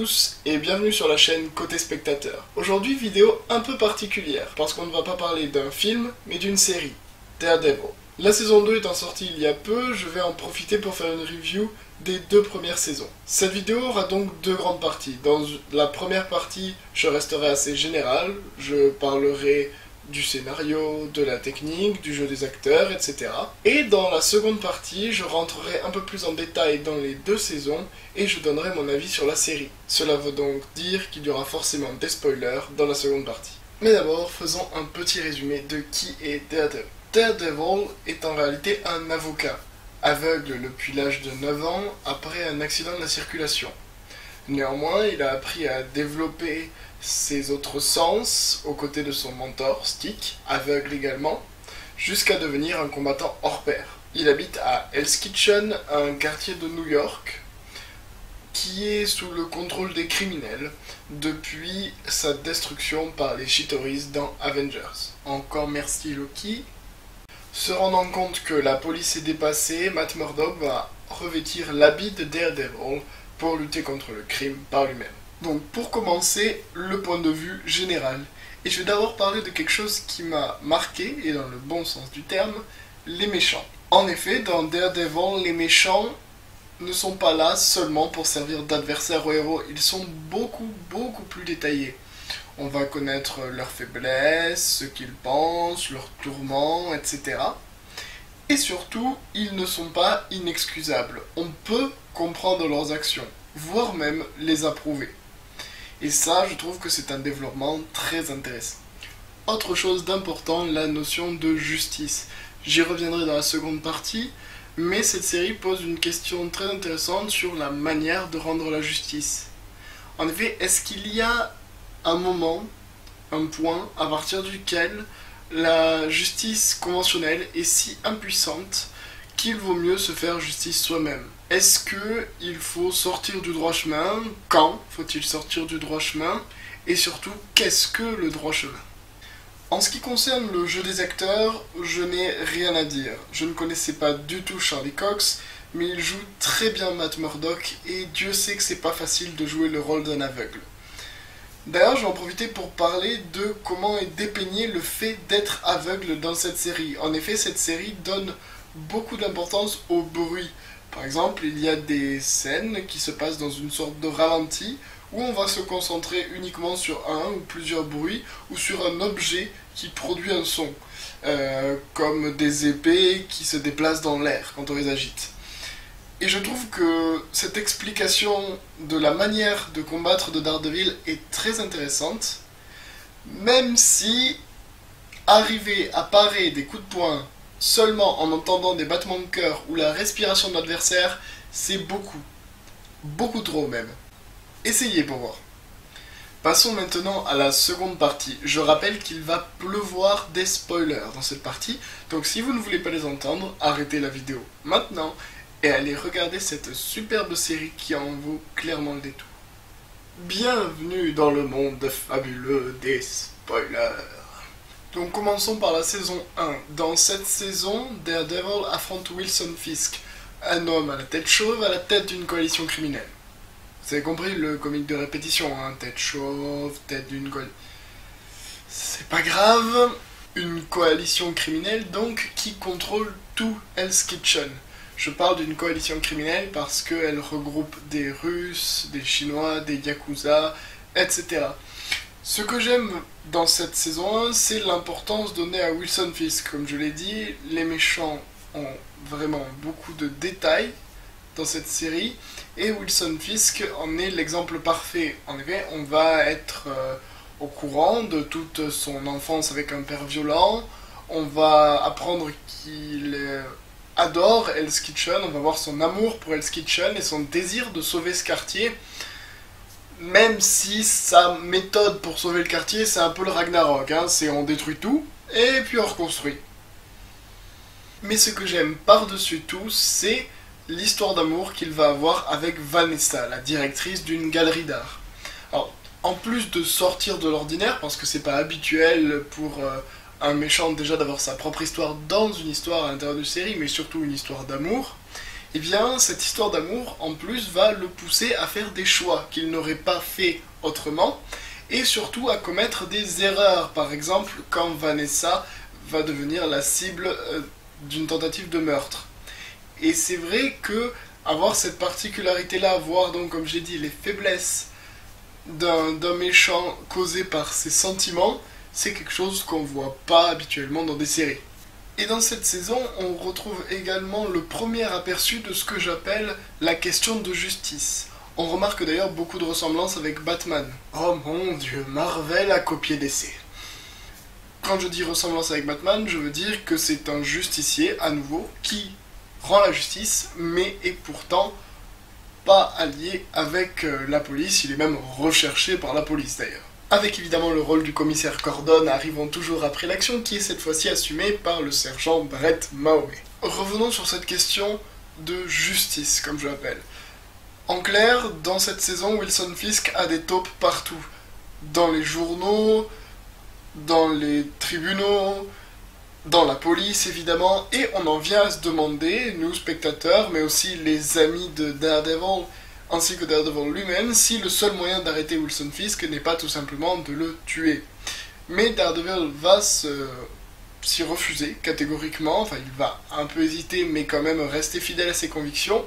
tous et bienvenue sur la chaîne Côté Spectateur. Aujourd'hui, vidéo un peu particulière parce qu'on ne va pas parler d'un film mais d'une série, Daredevil. La saison 2 étant sortie il y a peu, je vais en profiter pour faire une review des 2 premières saisons. Cette vidéo aura donc 2 grandes parties. Dans la première partie, je resterai assez général, je parlerai du scénario, de la technique, du jeu des acteurs, etc. Et dans la seconde partie, je rentrerai un peu plus en détail dans les 2 saisons et je donnerai mon avis sur la série. Cela veut donc dire qu'il y aura forcément des spoilers dans la seconde partie. Mais d'abord, faisons un petit résumé de qui est Daredevil. Daredevil est en réalité un avocat, aveugle depuis l'âge de 9 ans après un accident de la circulation. Néanmoins, il a appris à développer ses autres sens aux côtés de son mentor, Stick, aveugle également, jusqu'à devenir un combattant hors pair. Il habite à Hell's Kitchen, un quartier de New York, qui est sous le contrôle des criminels depuis sa destruction par les Chitauri dans Avengers. Encore merci Loki. Se rendant compte que la police est dépassée, Matt Murdock va revêtir l'habit de Daredevil pour lutter contre le crime par lui-même. Donc pour commencer, le point de vue général. Et je vais d'abord parler de quelque chose qui m'a marqué, et dans le bon sens du terme, les méchants. En effet, dans Daredevil, les méchants ne sont pas là seulement pour servir d'adversaires aux héros, ils sont beaucoup plus détaillés. On va connaître leurs faiblesses, ce qu'ils pensent, leurs tourments, etc. Et surtout, ils ne sont pas inexcusables. On peut comprendre leurs actions, voire même les approuver. Et ça, je trouve que c'est un développement très intéressant. Autre chose d'important, la notion de justice. J'y reviendrai dans la seconde partie, mais cette série pose une question très intéressante sur la manière de rendre la justice. En effet, est-ce qu'il y a un moment, un point, à partir duquel la justice conventionnelle est si impuissante qu'il vaut mieux se faire justice soi-même? Est-ce qu'il faut sortir du droit chemin? Quand faut-il sortir du droit chemin? Et surtout, qu'est-ce que le droit chemin? En ce qui concerne le jeu des acteurs, je n'ai rien à dire. Je ne connaissais pas du tout Charlie Cox, mais il joue très bien Matt Murdock, et Dieu sait que c'est pas facile de jouer le rôle d'un aveugle. D'ailleurs, je vais en profiter pour parler de comment est dépeigné le fait d'être aveugle dans cette série. En effet, cette série donne beaucoup d'importance au bruit. Par exemple, il y a des scènes qui se passent dans une sorte de ralenti où on va se concentrer uniquement sur un ou plusieurs bruits ou sur un objet qui produit un son, comme des épées qui se déplacent dans l'air quand on les agite. Et je trouve que cette explication de la manière de combattre de Daredevil est très intéressante, même si arriver à parer des coups de poing seulement en entendant des battements de cœur ou la respiration de l'adversaire, c'est beaucoup trop même. Essayez pour voir. Passons maintenant à la seconde partie. Je rappelle qu'il va pleuvoir des spoilers dans cette partie, donc si vous ne voulez pas les entendre, arrêtez la vidéo maintenant et allez regarder cette superbe série qui en vaut clairement le détour. Bienvenue dans le monde fabuleux des spoilers. Donc commençons par la saison 1. Dans cette saison, Daredevil affronte Wilson Fisk, un homme à la tête chauve à la tête d'une coalition criminelle. Vous avez compris le comique de répétition, hein, tête chauve, tête d'une coalition. C'est pas grave. Une coalition criminelle donc qui contrôle tout Hell's Kitchen. Je parle d'une coalition criminelle parce qu'elle regroupe des Russes, des Chinois, des Yakuza, etc. Ce que j'aime dans cette saison 1, c'est l'importance donnée à Wilson Fisk. Comme je l'ai dit, les méchants ont vraiment beaucoup de détails dans cette série, et Wilson Fisk en est l'exemple parfait. En effet, on va être au courant de toute son enfance avec un père violent, on va apprendre qu'il adore Hell's Kitchen, on va voir son amour pour Hell's Kitchen et son désir de sauver ce quartier, même si sa méthode pour sauver le quartier, c'est un peu le Ragnarok, hein, c'est on détruit tout, et puis on reconstruit. Mais ce que j'aime par-dessus tout, c'est l'histoire d'amour qu'il va avoir avec Vanessa, la directrice d'une galerie d'art. Alors, en plus de sortir de l'ordinaire, parce que c'est pas habituel pour un méchant déjà d'avoir sa propre histoire dans une histoire à l'intérieur d'une série, mais surtout une histoire d'amour, eh bien cette histoire d'amour en plus va le pousser à faire des choix qu'il n'aurait pas fait autrement, et surtout à commettre des erreurs, par exemple quand Vanessa va devenir la cible d'une tentative de meurtre. Et c'est vrai que avoir cette particularité-là, voir donc comme j'ai dit les faiblesses d'un méchant causé par ses sentiments, c'est quelque chose qu'on voit pas habituellement dans des séries. Et dans cette saison, on retrouve également le premier aperçu de ce que j'appelle la question de justice. On remarque d'ailleurs beaucoup de ressemblances avec Batman. Oh mon Dieu, Marvel a copié DC. Quand je dis ressemblance avec Batman, je veux dire que c'est un justicier, à nouveau, qui rend la justice, mais est pourtant pas allié avec la police, il est même recherché par la police d'ailleurs. Avec évidemment le rôle du commissaire Gordon arrivant toujours après l'action, qui est cette fois-ci assumé par le sergent Brett Mahomet. Revenons sur cette question de justice, comme je l'appelle. En clair, dans cette saison, Wilson Fisk a des taupes partout. Dans les journaux, dans les tribunaux, dans la police évidemment, et on en vient à se demander, nous spectateurs, mais aussi les amis de Daredevil, ainsi que Daredevil lui-même, si le seul moyen d'arrêter Wilson Fisk n'est pas tout simplement de le tuer. Mais Daredevil va s'y refuser catégoriquement, enfin il va un peu hésiter mais quand même rester fidèle à ses convictions,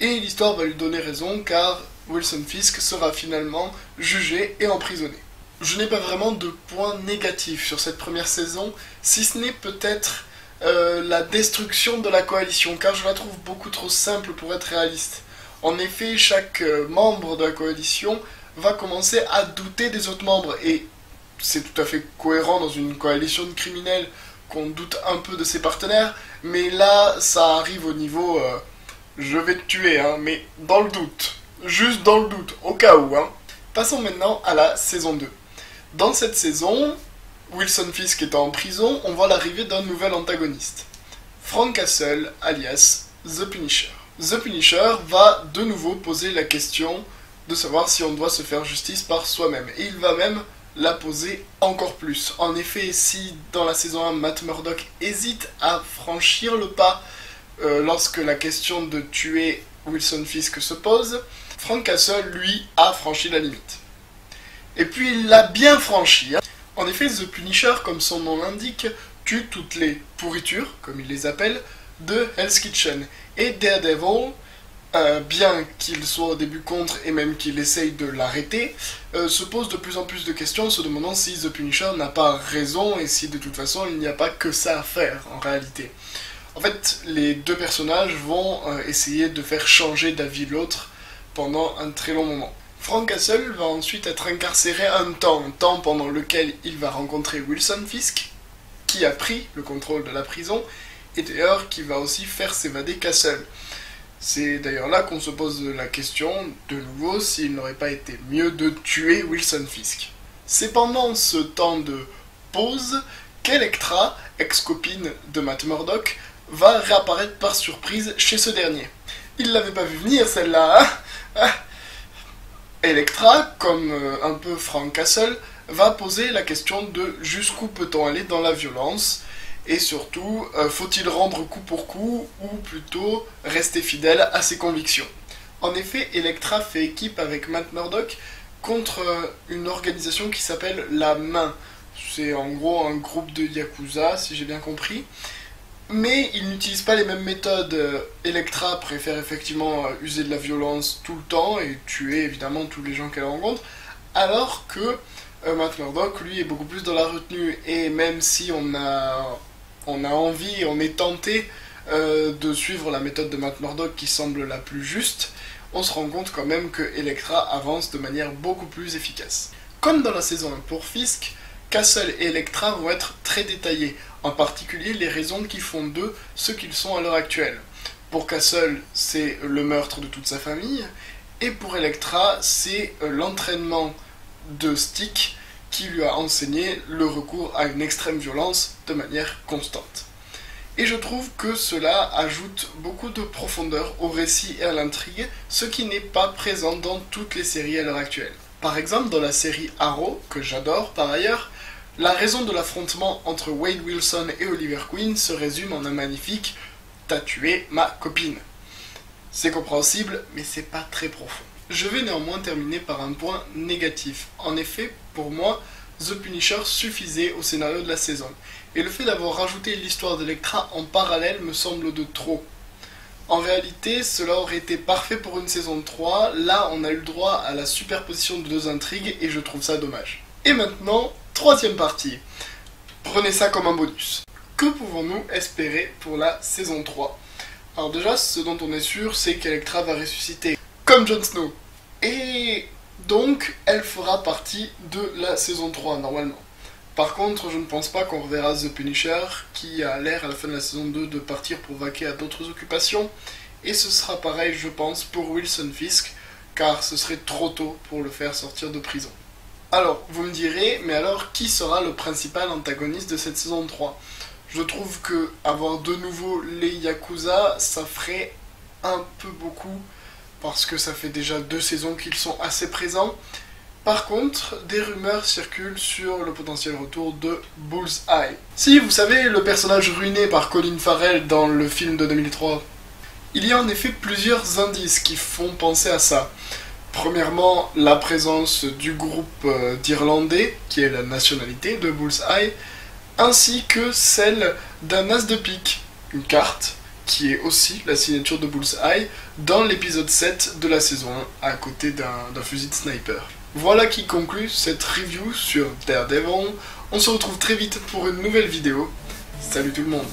et l'histoire va lui donner raison car Wilson Fisk sera finalement jugé et emprisonné. Je n'ai pas vraiment de points négatifs sur cette première saison, si ce n'est peut-être la destruction de la coalition, car je la trouve beaucoup trop simple pour être réaliste. En effet, chaque membre de la coalition va commencer à douter des autres membres, et c'est tout à fait cohérent dans une coalition de criminels qu'on doute un peu de ses partenaires, mais là, ça arrive au niveau je vais te tuer, hein, mais dans le doute, juste dans le doute, au cas où. Hein. Passons maintenant à la saison 2. Dans cette saison, Wilson Fisk étant en prison, on voit l'arrivée d'un nouvel antagoniste. Frank Castle, alias The Punisher. The Punisher va de nouveau poser la question de savoir si on doit se faire justice par soi-même. Et il va même la poser encore plus. En effet, si dans la saison 1, Matt Murdock hésite à franchir le pas lorsque la question de tuer Wilson Fisk se pose, Frank Castle, lui, a franchi la limite. Et puis il l'a bien franchi. Hein. En effet, The Punisher, comme son nom l'indique, tue toutes les pourritures, comme il les appelle, de Hell's Kitchen. Et Daredevil, bien qu'il soit au début contre et même qu'il essaye de l'arrêter, se pose de plus en plus de questions, se demandant si The Punisher n'a pas raison et si de toute façon il n'y a pas que ça à faire en réalité. En fait, les deux personnages vont essayer de faire changer d'avis l'autre pendant un très long moment. Frank Castle va ensuite être incarcéré un temps pendant lequel il va rencontrer Wilson Fisk, qui a pris le contrôle de la prison, et d'ailleurs qui va aussi faire s'évader Castle. C'est d'ailleurs là qu'on se pose la question, de nouveau, s'il n'aurait pas été mieux de tuer Wilson Fisk. C'est pendant ce temps de pause qu'Elektra, ex-copine de Matt Murdock, va réapparaître par surprise chez ce dernier. Il l'avait pas vu venir celle-là, hein. Elektra, comme un peu Frank Castle, va poser la question de jusqu'où peut-on aller dans la violence, et surtout, faut-il rendre coup pour coup, ou plutôt rester fidèle à ses convictions. En effet, Elektra fait équipe avec Matt Murdock contre une organisation qui s'appelle La Main. C'est en gros un groupe de Yakuza, si j'ai bien compris. Mais ils n'utilisent pas les mêmes méthodes. Elektra préfère effectivement user de la violence tout le temps et tuer évidemment tous les gens qu'elle rencontre, alors que Matt Murdock, lui, est beaucoup plus dans la retenue. Et même si on a envie, on est tenté de suivre la méthode de Matt Murdock qui semble la plus juste, on se rend compte quand même que Elektra avance de manière beaucoup plus efficace. Comme dans la saison 1 pour Fisk, Castle et Elektra vont être très détaillés, en particulier les raisons qui font d'eux ce qu'ils sont à l'heure actuelle. Pour Castle, c'est le meurtre de toute sa famille, et pour Elektra, c'est l'entraînement de Stick qui lui a enseigné le recours à une extrême violence de manière constante. Et je trouve que cela ajoute beaucoup de profondeur au récit et à l'intrigue, ce qui n'est pas présent dans toutes les séries à l'heure actuelle. Par exemple, dans la série Arrow, que j'adore par ailleurs, la raison de l'affrontement entre Wade Wilson et Oliver Queen se résume en un magnifique « T'as tué ma copine ». C'est compréhensible, mais c'est pas très profond. Je vais néanmoins terminer par un point négatif. En effet, pour moi, The Punisher suffisait au scénario de la saison. Et le fait d'avoir rajouté l'histoire d'Elektra en parallèle me semble de trop. En réalité, cela aurait été parfait pour une saison 3, là on a eu le droit à la superposition de deux intrigues et je trouve ça dommage. Et maintenant, troisième partie. Prenez ça comme un bonus. Que pouvons-nous espérer pour la saison 3 ? Alors déjà, ce dont on est sûr, c'est qu'Elektra va ressusciter, comme Jon Snow. Et donc, elle fera partie de la saison 3, normalement. Par contre, je ne pense pas qu'on reverra The Punisher, qui a l'air à la fin de la saison 2 de partir pour vaquer à d'autres occupations. Et ce sera pareil, je pense, pour Wilson Fisk, car ce serait trop tôt pour le faire sortir de prison. Alors, vous me direz, mais alors, qui sera le principal antagoniste de cette saison 3 ? Je trouve que avoir de nouveau les Yakuza, ça ferait un peu beaucoup, parce que ça fait déjà 2 saisons qu'ils sont assez présents. Par contre, des rumeurs circulent sur le potentiel retour de Bullseye. Si, vous savez, le personnage ruiné par Colin Farrell dans le film de 2003. Il y a en effet plusieurs indices qui font penser à ça. Premièrement, la présence du groupe d'Irlandais, qui est la nationalité de Bullseye, ainsi que celle d'un as de pique, une carte, qui est aussi la signature de Bullseye, dans l'épisode 7 de la saison 1, à côté d'un fusil de sniper. Voilà qui conclut cette review sur Daredevil. On se retrouve très vite pour une nouvelle vidéo. Salut tout le monde.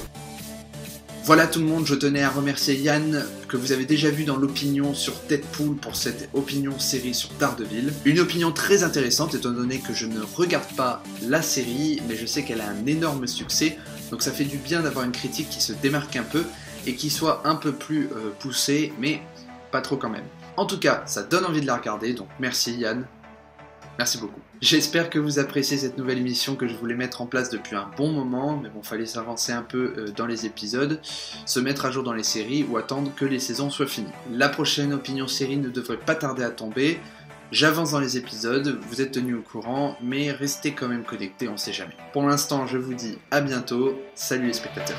Voilà tout le monde, je tenais à remercier Yann, que vous avez déjà vu dans l'opinion sur Deadpool pour cette opinion série sur Daredevil. Une opinion très intéressante étant donné que je ne regarde pas la série, mais je sais qu'elle a un énorme succès, donc ça fait du bien d'avoir une critique qui se démarque un peu et qui soit un peu plus poussée, mais pas trop quand même. En tout cas, ça donne envie de la regarder, donc merci Yann. Merci beaucoup. J'espère que vous appréciez cette nouvelle émission que je voulais mettre en place depuis un bon moment, mais bon, fallait s'avancer un peu dans les épisodes, se mettre à jour dans les séries ou attendre que les saisons soient finies. La prochaine opinion série ne devrait pas tarder à tomber. J'avance dans les épisodes, vous êtes tenus au courant, mais restez quand même connectés, on sait jamais. Pour l'instant, je vous dis à bientôt. Salut les spectateurs.